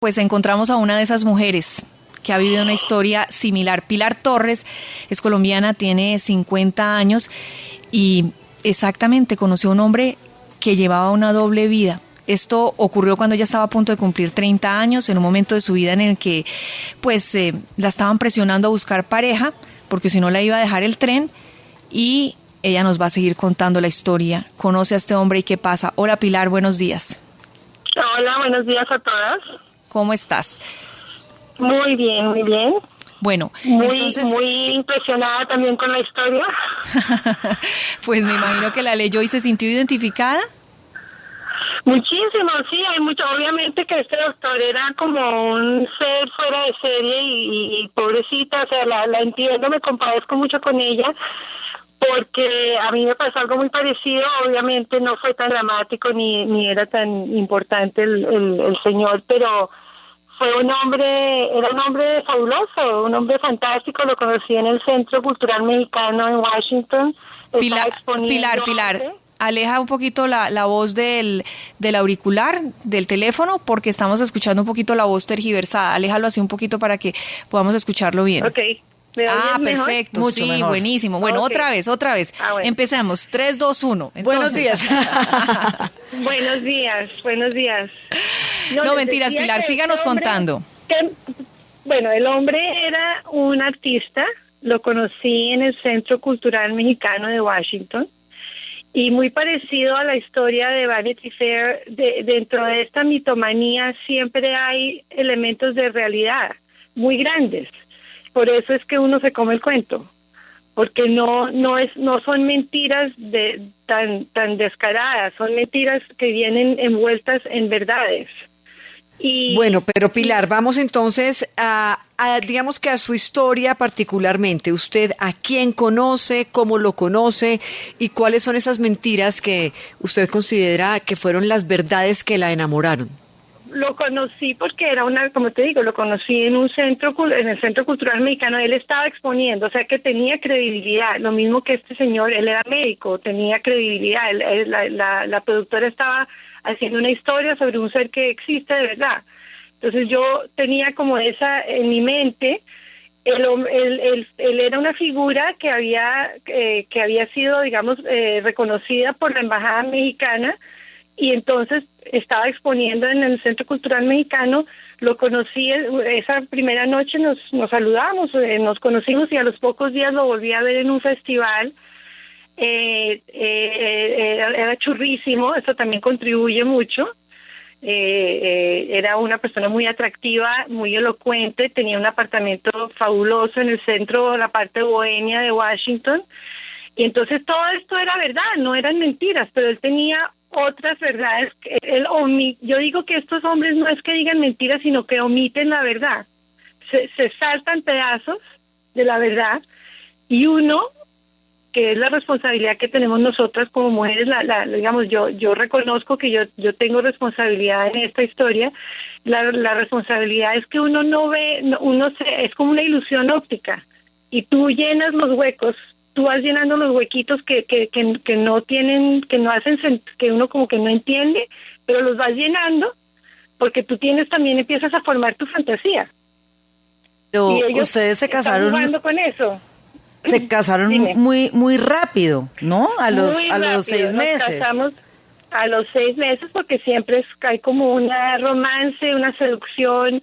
Pues encontramos a una de esas mujeres que ha vivido una historia similar. Pilar Torres es colombiana, tiene 50 años y exactamente conoció a un hombre que llevaba una doble vida. Esto ocurrió cuando ella estaba a punto de cumplir 30 años, en un momento de su vida en el que la estaban presionando a buscar pareja, porque si no la iba a dejar el tren, y ella nos va a seguir contando la historia. Conoce a este hombre y qué pasa. Hola Pilar, buenos días. Hola, buenos días a todas. ¿Cómo estás? Muy bien, muy bien. Bueno, entonces... Muy impresionada también con la historia. Pues me imagino que la leyó y se sintió identificada. Muchísimo, sí, hay mucho. Obviamente que este doctor era como un ser fuera de serie y pobrecita, o sea, la entiendo, me compadezco mucho con ella, porque a mí me pasó algo muy parecido. Obviamente no fue tan dramático ni era tan importante el señor, pero era un hombre fabuloso, un hombre fantástico. Lo conocí en el Centro Cultural Mexicano en Washington. Pilar, aleja un poquito la voz del auricular, del teléfono, porque estamos escuchando un poquito la voz tergiversada. Aléjalo así un poquito para que podamos escucharlo bien. Okay. Perfecto, mucho sí, mejor. Buenísimo. Bueno, Okay. otra vez. Bueno. Empecemos. 3, 2, 1. Buenos días. Buenos días. No, mentiras, Pilar, síganos contando. El hombre era un artista, lo conocí en el Centro Cultural Mexicano de Washington, y muy parecido a la historia de Vanity Fair, dentro de esta mitomanía siempre hay elementos de realidad muy grandes. Por eso es que uno se come el cuento, porque no son mentiras tan descaradas, son mentiras que vienen envueltas en verdades. Bueno, pero Pilar, vamos entonces a digamos que a su historia particularmente. ¿Usted a quién conoce, cómo lo conoce y cuáles son esas mentiras que usted considera que fueron las verdades que la enamoraron? Lo conocí porque como te digo, lo conocí en en el Centro Cultural Mexicano. Él estaba exponiendo, o sea que tenía credibilidad, lo mismo que este señor. Él era médico, tenía credibilidad. La productora estaba haciendo una historia sobre un ser que existe de verdad. Entonces yo tenía como esa en mi mente. Él era una figura que había sido, digamos, reconocida por la embajada mexicana, y entonces estaba exponiendo en el Centro Cultural Mexicano. Lo conocí esa primera noche, nos saludamos, nos conocimos, y a los pocos días lo volví a ver en un festival. Era churrísimo, eso también contribuye mucho. Era una persona muy atractiva, muy elocuente, tenía un apartamento fabuloso en el centro, la parte bohemia de Washington, y entonces todo esto era verdad, no eran mentiras, pero él tenía otras verdades. Yo digo que estos hombres no es que digan mentiras, sino que omiten la verdad, se saltan pedazos de la verdad, y uno, que es la responsabilidad que tenemos nosotras como mujeres, digamos, yo reconozco que yo tengo responsabilidad en esta historia. La responsabilidad es que uno no ve, es como una ilusión óptica, y tú llenas los huecos, tú vas llenando los huequitos que no tienen, que no hacen, que uno como que no entiende, pero los vas llenando porque tú empiezas a formar tu fantasía. Pero y ellos ustedes se casaron. Están jugando con eso. Se casaron muy rápido, ¿no? A los 6 meses. Nos casamos a los 6 meses porque siempre hay como una romance, una seducción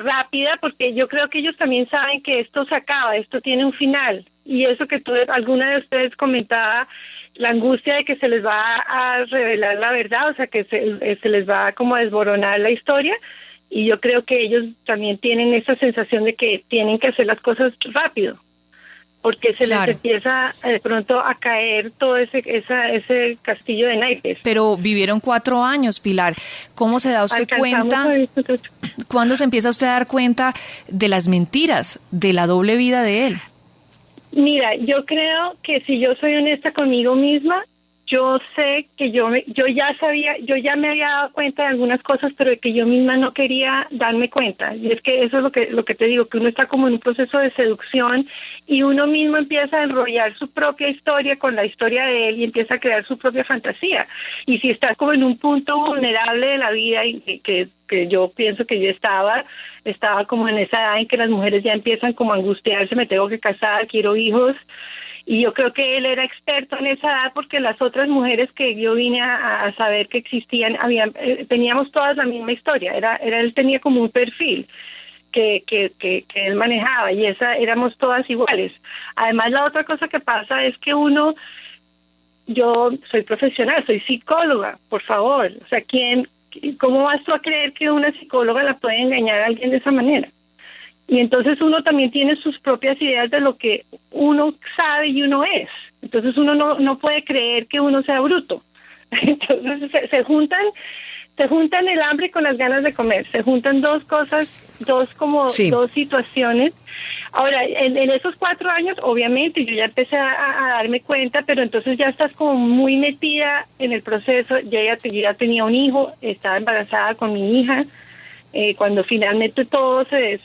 rápida, porque yo creo que ellos también saben que esto se acaba, esto tiene un final. Y eso que alguna de ustedes comentaba, la angustia de que se les va a revelar la verdad, o sea que se les va como a desboronar la historia. Y yo creo que ellos también tienen esa sensación de que tienen que hacer las cosas rápido, porque les empieza de pronto a caer todo ese castillo de naipes. Pero vivieron 4 años, Pilar. ¿Cómo se da usted cuenta? ¿Cuándo se empieza usted a dar cuenta de las mentiras, de la doble vida de él? Mira, yo creo que si yo soy honesta conmigo misma, yo sé que yo ya sabía, yo ya me había dado cuenta de algunas cosas, pero de que yo misma no quería darme cuenta. Y es que eso es lo que te digo, que uno está como en un proceso de seducción y uno mismo empieza a enrollar su propia historia con la historia de él y empieza a crear su propia fantasía. Y si estás como en un punto vulnerable de la vida y que yo pienso que yo estaba como en esa edad en que las mujeres ya empiezan como a angustiarse, me tengo que casar, quiero hijos. Y yo creo que él era experto en esa edad porque las otras mujeres que yo vine a saber que existían, teníamos todas la misma historia. Él tenía como un perfil que él manejaba y éramos todas iguales. Además, la otra cosa que pasa es que yo soy profesional, soy psicóloga, por favor. O sea, ¿cómo vas tú a creer que una psicóloga la puede engañar a alguien de esa manera? Y entonces uno también tiene sus propias ideas de lo que uno sabe y uno es. Entonces uno no puede creer que uno sea bruto. Entonces se juntan el hambre con las ganas de comer. Se juntan dos cosas, dos situaciones. Ahora, en esos 4 años, obviamente, yo ya empecé a darme cuenta, pero entonces ya estás como muy metida en el proceso. Ya tenía un hijo, estaba embarazada con mi hija. Cuando finalmente todo se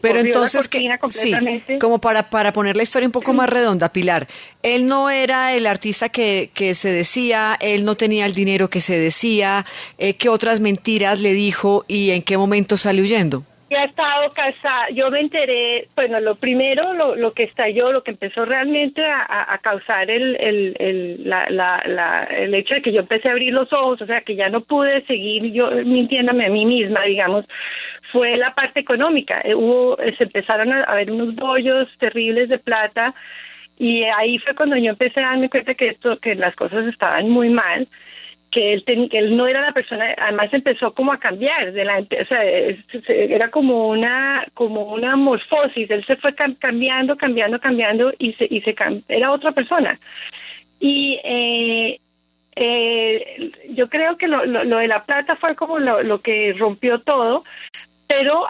pero entonces completamente. Sí, como para poner la historia un poco más redonda, Pilar, él no era el artista que se decía, él no tenía el dinero que se decía, ¿qué otras mentiras le dijo y en qué momento salió huyendo? Ya estado casada, yo me enteré, bueno, lo primero, lo que estalló, lo que empezó realmente a causar el hecho de que yo empecé a abrir los ojos, o sea, que ya no pude seguir yo mintiéndome a mí misma, digamos, fue la parte económica. Se empezaron a ver unos bollos terribles de plata y ahí fue cuando yo empecé a darme cuenta que las cosas estaban muy mal. Que él no era la persona, además empezó como a cambiar, o sea, era como una morfosis, él se fue cambiando y era otra persona. Y yo creo que lo de la plata fue como lo que rompió todo, pero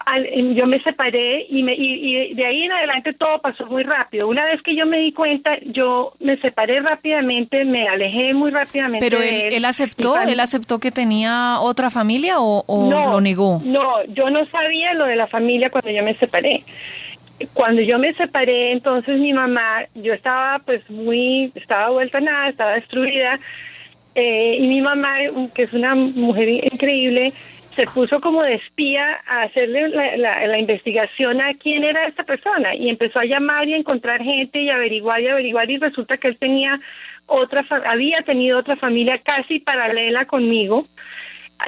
yo me separé y de ahí en adelante todo pasó muy rápido. Una vez que yo me di cuenta, yo me separé rápidamente, me alejé muy rápidamente. Pero de él. ¿Él aceptó que tenía otra familia o no, lo negó? No, yo no sabía lo de la familia cuando yo me separé. Cuando yo me separé, entonces mi mamá, yo estaba vuelta a nada, estaba destruida, y mi mamá, que es una mujer increíble, se puso como de espía a hacerle la investigación a quién era esta persona y empezó a llamar y a encontrar gente y averiguar y resulta que él había tenido otra familia casi paralela conmigo,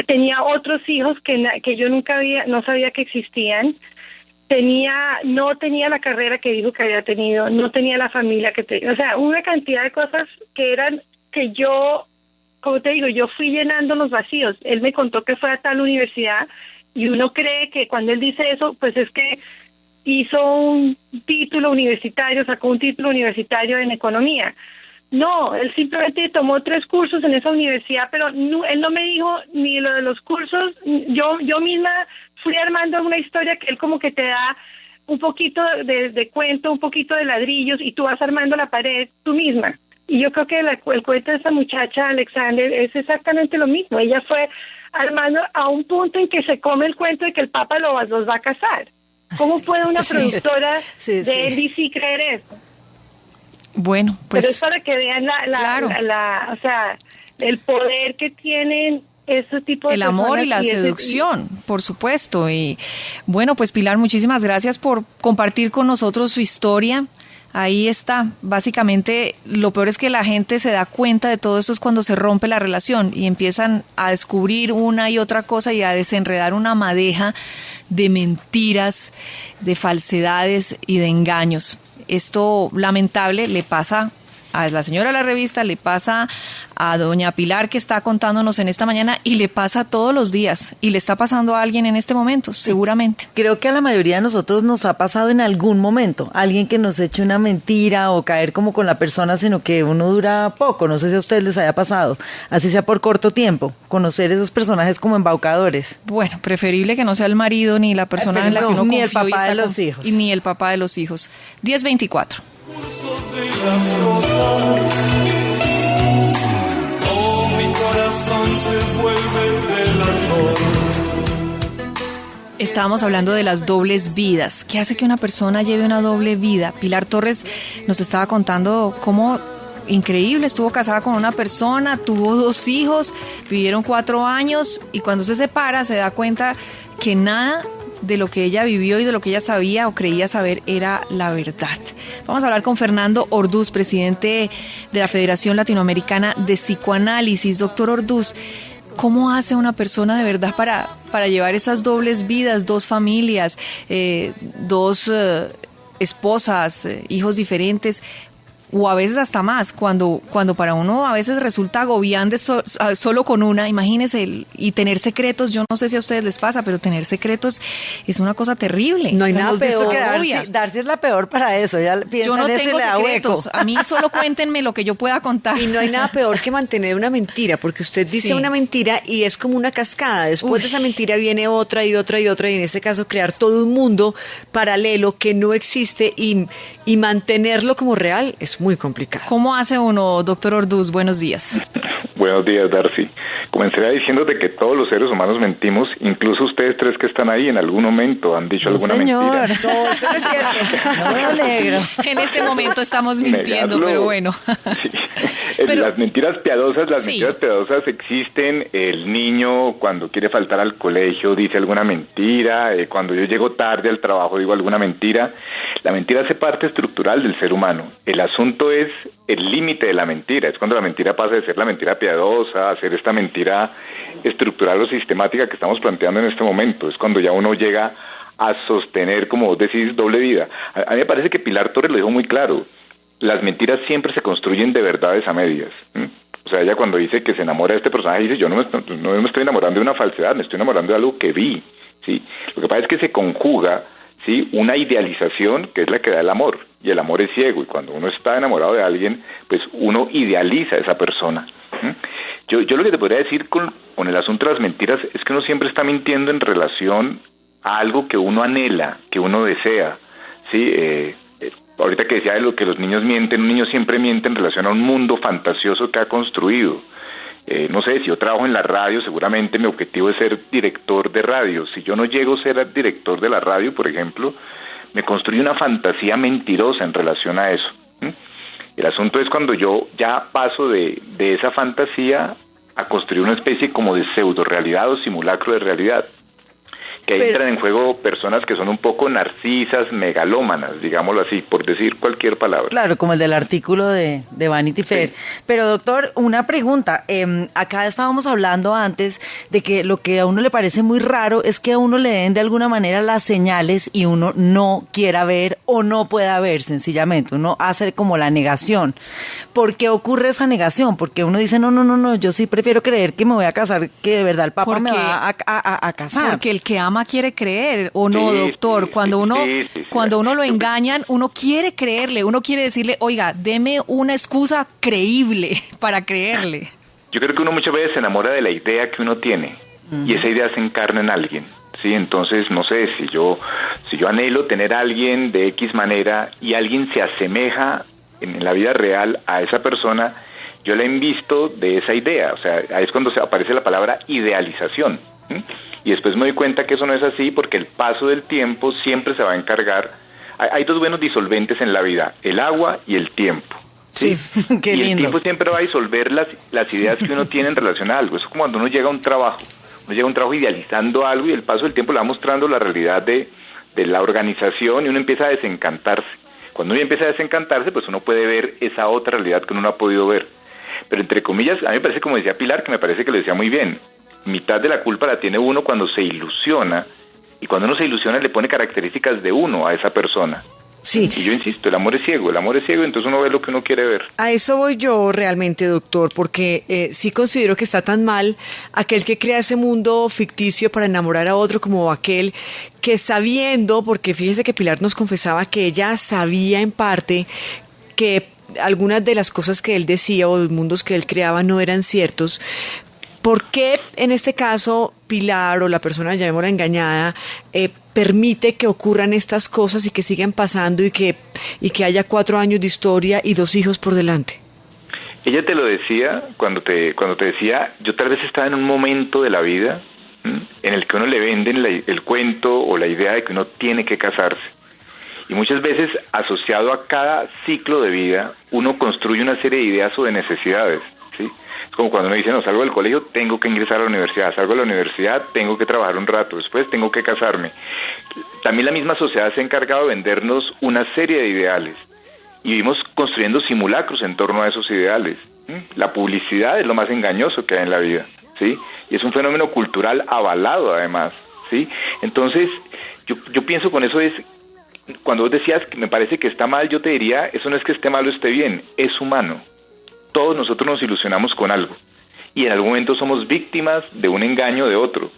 tenía otros hijos que yo no sabía que existían, no tenía la carrera que dijo que había tenido, no tenía la familia que tenía, o sea, una cantidad de cosas que yo, como te digo, yo fui llenando los vacíos. Él me contó que fue a tal universidad y uno cree que cuando él dice eso, pues es que hizo un título universitario, sacó un título universitario en economía. No, él simplemente tomó 3 cursos en esa universidad, pero él no me dijo ni lo de los cursos. Yo misma fui armando una historia que él como que te da un poquito de cuento, un poquito de ladrillos y tú vas armando la pared tú misma. Y yo creo que el cuento de esa muchacha, Alexander, es exactamente lo mismo. Ella fue armando a un punto en que se come el cuento de que el Papa los va a casar. ¿Cómo puede una productora de NBC creer eso? Bueno, pues... Pero es para que vean claro. o sea, el poder que tienen ese tipo de el amor y la seducción, por supuesto. Y bueno, pues Pilar, muchísimas gracias por compartir con nosotros su historia. Ahí está. Básicamente, lo peor es que la gente se da cuenta de todo esto es cuando se rompe la relación y empiezan a descubrir una y otra cosa y a desenredar una madeja de mentiras, de falsedades y de engaños. Esto lamentable le pasa a la señora de la revista, le pasa a doña Pilar que está contándonos en esta mañana y le pasa todos los días y le está pasando a alguien en este momento, seguramente. Creo que a la mayoría de nosotros nos ha pasado en algún momento, alguien que nos eche una mentira o caer como con la persona, sino que uno dura poco, no sé si a ustedes les haya pasado, así sea por corto tiempo, conocer esos personajes como embaucadores. Bueno, preferible que no sea el marido ni la persona en la que uno ni confió el papá de los hijos. Y ni el papá de los hijos. 10:24. Cursos de las rosas. se vuelve delator. Estábamos hablando de las dobles vidas. ¿Qué hace que una persona lleve una doble vida? Pilar Torres nos estaba contando cómo increíble, estuvo casada con una persona, tuvo 2 hijos, vivieron 4 años y cuando se separa se da cuenta que nada de lo que ella vivió y de lo que ella sabía o creía saber era la verdad. Vamos a hablar con Fernando Orduz, presidente de la Federación Latinoamericana de Psicoanálisis. Doctor Orduz, ¿cómo hace una persona de verdad para llevar esas dobles vidas, 2 familias, 2 esposas, hijos diferentes? O a veces hasta más, cuando para uno a veces resulta agobiante solo con una, imagínese, y tener secretos, yo no sé si a ustedes les pasa, pero tener secretos es una cosa terrible. No hay nada peor que Darcy es la peor para eso, ya yo no tengo secretos, a mí solo cuéntenme lo que yo pueda contar. Y no hay nada peor que mantener una mentira, porque usted dice una mentira y es como una cascada, después de esa mentira viene otra y otra y otra, y en este caso crear todo un mundo paralelo que no existe y mantenerlo como real es muy complicado. ¿Cómo hace uno, doctor Orduz? Buenos días. Buenos días, Darcy. Comenzaría diciéndote que todos los seres humanos mentimos, incluso ustedes 3 que están ahí en algún momento han dicho alguna mentira. No, eso no es cierto. No me alegro. En este momento estamos mintiendo, pero bueno. Sí. Las mentiras piadosas, mentiras piadosas existen. El niño cuando quiere faltar al colegio dice alguna mentira, cuando yo llego tarde al trabajo digo alguna mentira. La mentira hace parte estructural del ser humano. El asunto es el límite de la mentira, es cuando la mentira pasa de ser la mentira piadosa a ser esta mentira estructural o sistemática que estamos planteando en este momento, es cuando ya uno llega a sostener, como vos decís, doble vida. A mí me parece que Pilar Torres lo dijo muy claro, las mentiras siempre se construyen de verdades a medias. O sea, ella cuando dice que se enamora de este personaje, dice, yo no me estoy enamorando de una falsedad, me estoy enamorando de algo que vi, ¿sí? Lo que pasa es que se conjuga, ¿sí?, una idealización que es la que da el amor, y el amor es ciego, y cuando uno está enamorado de alguien, pues uno idealiza a esa persona. Yo lo que te podría decir con el asunto de las mentiras es que uno siempre está mintiendo en relación a algo que uno anhela, que uno desea, ¿sí? Ahorita que decía de lo que los niños mienten, un niño siempre miente en relación a un mundo fantasioso que ha construido. No sé, si yo trabajo en la radio, seguramente mi objetivo es ser director de radio. Si yo no llego a ser director de la radio, por ejemplo, me construyo una fantasía mentirosa en relación a eso. El asunto es cuando yo ya paso de esa fantasía a construir una especie como de pseudo-realidad o simulacro de realidad. Que ahí entran en juego personas que son un poco narcisas, megalómanas, digámoslo así, por decir cualquier palabra. Claro, como el del artículo de Vanity Fair. Sí. Pero doctor, una pregunta. Acá estábamos hablando antes de que lo que a uno le parece muy raro es que a uno le den de alguna manera las señales y uno no quiera ver o no pueda ver, sencillamente. Uno hace como la negación. ¿Por qué ocurre esa negación? Porque uno dice, no, yo sí prefiero creer que me voy a casar, que de verdad el papá me va a casar. Porque el que ama quiere creer, ¿o no, doctor? Cuando uno lo engañan, uno quiere creerle, uno quiere decirle, oiga, deme una excusa creíble para creerle. Yo creo que uno muchas veces se enamora de la idea que uno tiene, y esa idea se encarna en alguien, ¿sí? Entonces, no sé, si yo anhelo tener a alguien de X manera, y alguien se asemeja en la vida real a esa persona, yo la invisto de esa idea, o sea, ahí es cuando aparece la palabra idealización, y después me doy cuenta que eso no es así porque el paso del tiempo siempre se va a encargar. Hay 2 buenos disolventes en la vida, el agua y el tiempo. Sí, qué lindo. Y el tiempo siempre va a disolver las ideas que uno tiene en relación a algo. Eso es como cuando uno llega a un trabajo idealizando algo y el paso del tiempo le va mostrando la realidad de la organización y uno empieza a desencantarse. Cuando uno empieza a desencantarse, pues uno puede ver esa otra realidad que uno no ha podido ver. Pero entre comillas, a mí me parece, como decía Pilar, que me parece que lo decía muy bien, mitad de la culpa la tiene uno cuando se ilusiona, y cuando uno se ilusiona le pone características de uno a esa persona. Sí. Y yo insisto, el amor es ciego, entonces uno ve lo que uno quiere ver. A eso voy yo realmente, doctor, porque sí considero que está tan mal aquel que crea ese mundo ficticio para enamorar a otro, como aquel que sabiendo, porque fíjese que Pilar nos confesaba que ella sabía en parte que algunas de las cosas que él decía o los mundos que él creaba no eran ciertos. ¿Por qué en este caso Pilar o la persona, llamémosla engañada, permite que ocurran estas cosas y que sigan pasando y que haya 4 años de historia y 2 hijos por delante? Ella te lo decía cuando te decía, yo tal vez estaba en un momento de la vida en el que uno le venden el cuento o la idea de que uno tiene que casarse. Y muchas veces, asociado a cada ciclo de vida, uno construye una serie de ideas o de necesidades, ¿sí? Es como cuando uno dice, no, salgo del colegio, tengo que ingresar a la universidad, salgo de la universidad, tengo que trabajar un rato, después tengo que casarme. También la misma sociedad se ha encargado de vendernos una serie de ideales y vivimos construyendo simulacros en torno a esos ideales. La publicidad es lo más engañoso que hay en la vida, ¿sí? Y es un fenómeno cultural avalado además, ¿sí? Entonces, yo pienso con eso es, cuando vos decías que me parece que está mal, yo te diría, eso no es que esté mal o esté bien, es humano. Todos nosotros nos ilusionamos con algo y en algún momento somos víctimas de un engaño de otro.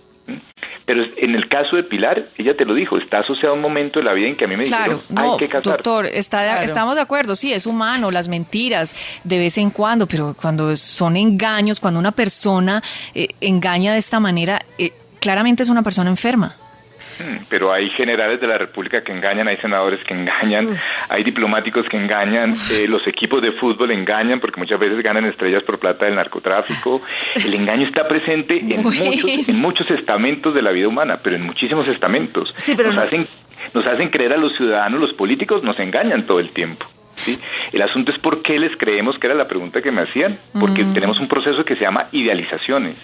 Pero en el caso de Pilar, ella te lo dijo, está asociado a un momento de la vida en que a mí me dijeron, hay que casar. Doctor, estamos de acuerdo, sí, es humano, las mentiras de vez en cuando, pero cuando son engaños, cuando una persona engaña de esta manera, claramente es una persona enferma. Pero hay generales de la República que engañan, hay senadores que engañan, hay diplomáticos que engañan, los equipos de fútbol engañan porque muchas veces ganan estrellas por plata del narcotráfico. El engaño está presente en muchos estamentos de la vida humana, pero en muchísimos estamentos. Sí, pero nos hacen creer a los ciudadanos, los políticos nos engañan todo el tiempo. ¿Sí? El asunto es por qué les creemos, que era la pregunta que me hacían, porque tenemos un proceso que se llama idealizaciones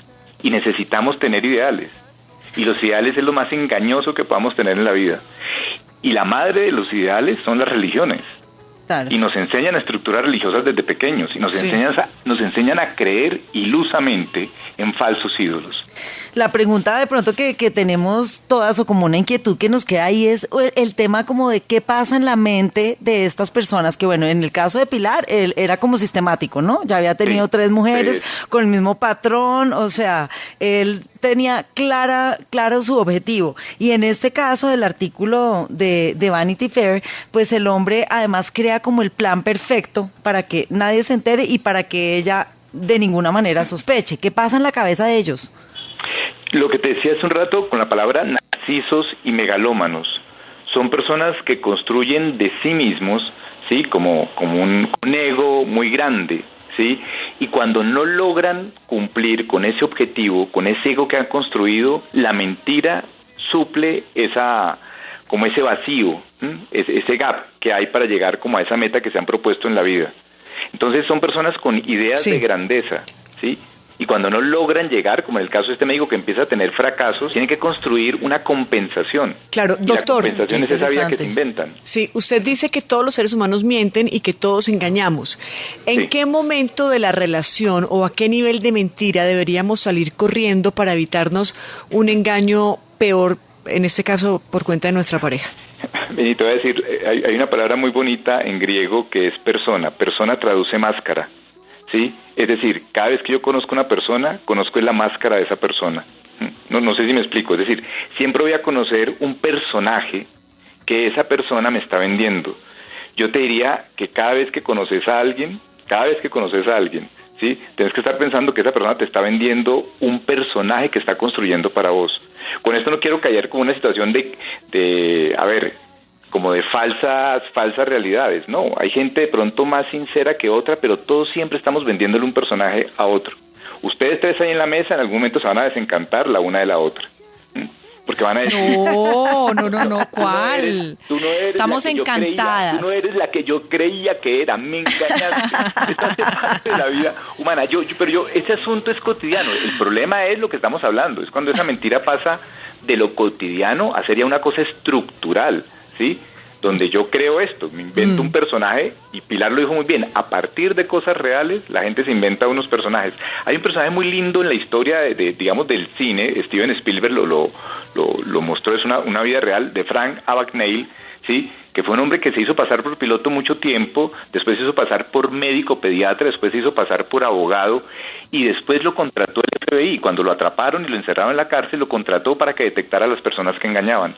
y necesitamos tener ideales. Y los ideales es lo más engañoso que podamos tener en la vida. Y la madre de los ideales son las religiones. Claro. Y nos enseñan a estructuras religiosas desde pequeños. Y nos enseñan a creer ilusamente en falsos ídolos. La pregunta de pronto que tenemos todas, o como una inquietud que nos queda ahí, es el tema como de qué pasa en la mente de estas personas, que bueno, en el caso de Pilar, él era como sistemático, ¿no? Ya había tenido 3 mujeres con el mismo patrón, o sea, él tenía claro su objetivo. Y en este caso del artículo de Vanity Fair, pues el hombre además crea como el plan perfecto para que nadie se entere y para que ella de ninguna manera sospeche. ¿Qué pasa en la cabeza de ellos? Lo que te decía hace un rato con la palabra narcisos y megalómanos. Son personas que construyen de sí mismos, ¿sí? Como un ego muy grande, ¿sí? Y cuando no logran cumplir con ese objetivo, con ese ego que han construido, la mentira suple como ese vacío, ese gap que hay para llegar como a esa meta que se han propuesto en la vida. Entonces son personas con ideas de grandeza, ¿sí? Y cuando no logran llegar, como en el caso de este médico que empieza a tener fracasos, tienen que construir una compensación. Claro, doctor. La compensación es esa vida que se inventan. Sí, usted dice que todos los seres humanos mienten y que todos engañamos. ¿En qué momento de la relación o a qué nivel de mentira deberíamos salir corriendo para evitarnos un engaño peor, en este caso, por cuenta de nuestra pareja? Benito, voy a decir, hay una palabra muy bonita en griego que es persona. Persona traduce máscara. ¿Sí? Es decir, cada vez que yo conozco una persona, conozco la máscara de esa persona. No sé si me explico. Es decir, siempre voy a conocer un personaje que esa persona me está vendiendo. Yo te diría que cada vez que conoces a alguien, ¿sí? Tienes que estar pensando que esa persona te está vendiendo un personaje que está construyendo para vos. Con esto no quiero caer como una situación como de falsas realidades. No, hay gente de pronto más sincera que otra, pero todos siempre estamos vendiéndole un personaje a otro. Ustedes 3 ahí en la mesa en algún momento se van a desencantar la una de la otra. Porque van a decir... No, ¿cuál? Tú no eres estamos encantadas. Tú no eres la que yo creía que era, me engañaste. Esto hace parte de la vida humana. Pero ese asunto es cotidiano. El problema es lo que estamos hablando, es cuando esa mentira pasa de lo cotidiano a ser ya una cosa estructural, ¿sí? Donde yo creo esto, me invento un personaje, y Pilar lo dijo muy bien, a partir de cosas reales, la gente se inventa unos personajes. Hay un personaje muy lindo en la historia digamos, del cine, Steven Spielberg lo mostró, es una vida real, de Frank Abagnale, ¿sí? Que fue un hombre que se hizo pasar por piloto mucho tiempo, después se hizo pasar por médico pediatra, después se hizo pasar por abogado, y después lo contrató el FBI. Cuando lo atraparon y lo encerraron en la cárcel, lo contrató para que detectara a las personas que engañaban.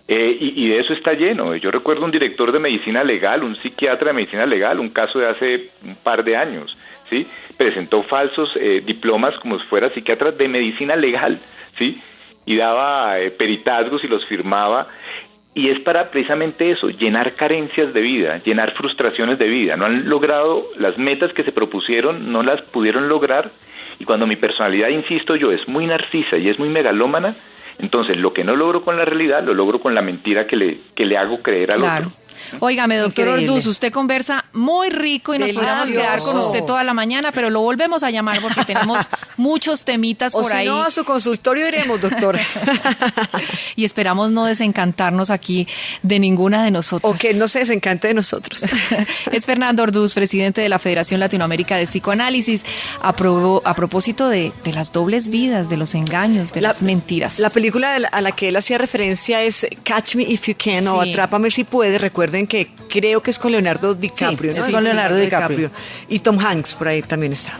Y de eso está lleno. Yo recuerdo un director de medicina legal, un psiquiatra de medicina legal, un caso de hace un par de años, ¿sí? Presentó falsos diplomas como si fuera psiquiatra de medicina legal, ¿sí? Y daba peritazgos y los firmaba. y es para precisamente eso, llenar carencias de vida, llenar frustraciones de vida. No han logrado las metas que se propusieron, no las pudieron lograr, y cuando mi personalidad, insisto yo, es muy narcisa y es muy megalómana, entonces lo que no logro con la realidad, lo logro con la mentira que le hago creer al otro. Óigame, doctor Orduz, usted conversa muy rico y nos podríamos quedar con usted toda la mañana, pero lo volvemos a llamar porque tenemos muchos temitas por ahí. O si no, a su consultorio iremos, doctora. Y esperamos no desencantarnos aquí de ninguna de nosotros. O que no se desencante de nosotros. Es Fernando Orduz, presidente de la Federación Latinoamérica de Psicoanálisis, a propósito de las dobles vidas, de los engaños, de las mentiras. La película a la que él hacía referencia es Catch Me If You Can, o Atrápame si puedes. Recuerden que creo que es con Leonardo DiCaprio, sí, ¿no? Es con Leonardo DiCaprio. Y Tom Hanks por ahí también está.